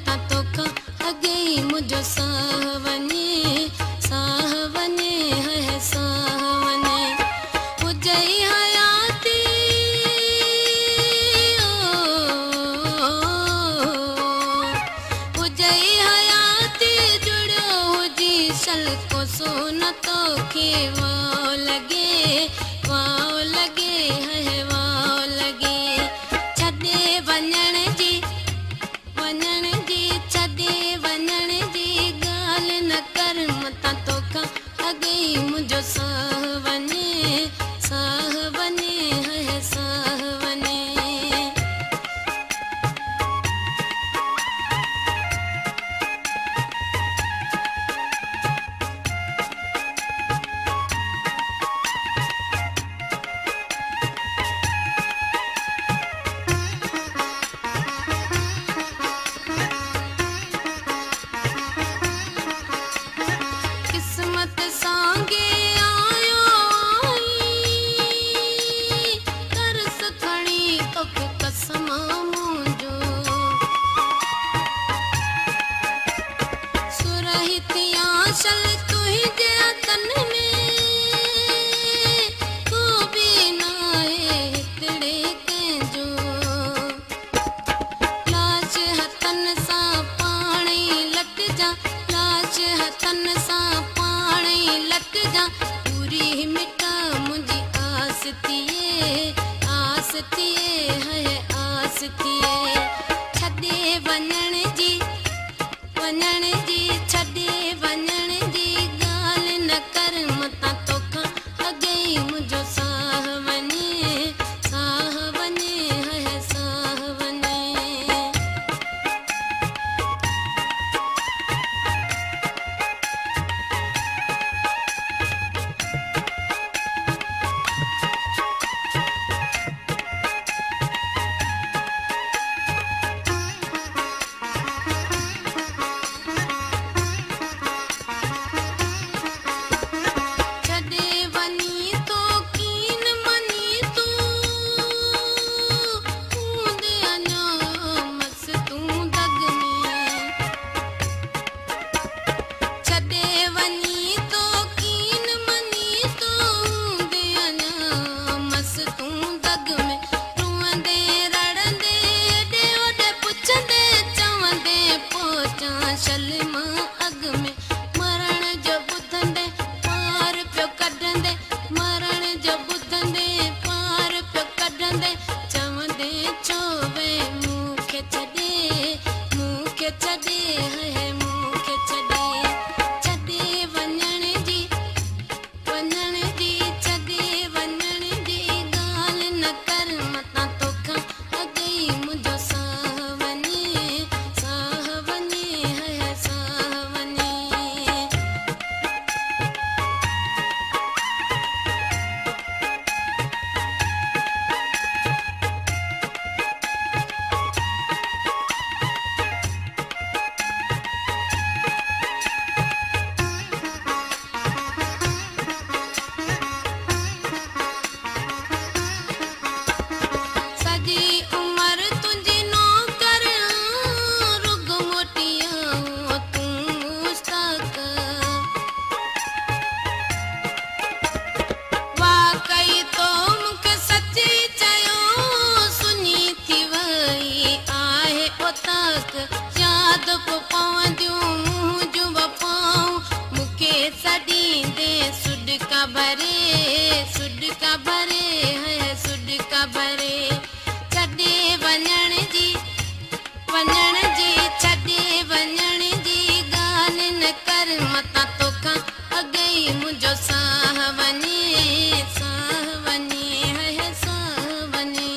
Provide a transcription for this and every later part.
मता तोखा अगे मुझो सावने सावने है सावने मुझई हयाती मुझई हयाती जुड़ो हुजी सल को सोना तो के वाओ लगे है वाओ लगे छदे वञण जी छदे वञण जी गाल न कर मता तोखा अगे मुझो सावने है सावने किस्मत सांगे आयो तरस खणी तोख कसम मुंहिंजो सुरहितिया शल तुंहिंजे हथन में तू भी नाहे हितड़े कंहिंजो लाश हथन सां पाण ई लटजा लाश हथन सां पाण ई लटजा पूरी मिटा मुंहिंजी आस थिए है आस थिए छॾे वञण जी छॾे वञण जी ॻाल्हि न कर मता तोखा अॻे मुंहिंजो सावने है सावने छॾे वञी तो कीन मनी तू हूंदे अञा मस तूं दग में छॾे वञी तो कीन मनी तू हूंदे अञा मस तूं दग में रुअंदे रड़ंदे एॾे ओॾे पुछंदे चवंदे पहुचां शल मां अॻ में मरण जो ॿुधंदे पार पियो कढंदे मरण जो ॿुधंदे पार पियो कढंदे चवंदे छो वे मूंखे छॾे है मूंखे छॾे वञण जी छॾे वञण जी ॻाल्हि न कर मता तोखा अॻे मुंहिंजो सावने है सावने सजी उम्र तुझी नौकर रुग मोटिया तू मुश्ताक वाकई तो मूंखे सची चयो सुनी थी वई आहे ओताक यादि पोइ पवंदियूं मुंहुं जूं वफ़ाऊं मूंखे सॾींदे सुॾका भरे है सुॾका भरे छॾे वञण जी छॾे वञण जी ॻाल्हि न कर मता तोखा अॻे मुंहिंजो सावने है सावने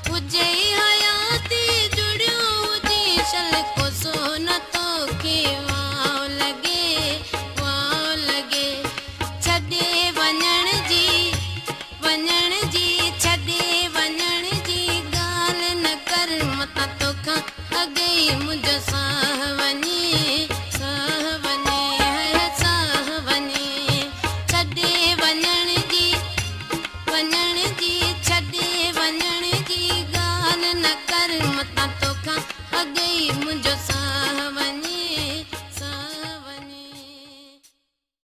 हुजई हयाती जुड़ियो हुजी शल को सोना तोखे वाओ लगे छॾे वञण जी छॾे वञण जी ॻाल्हि न कर मता तोखा अॻे मुंहिंजो सावने है सावने छॾे वञण जी छॾे वञण जी ॻाल्हि न कर मता तो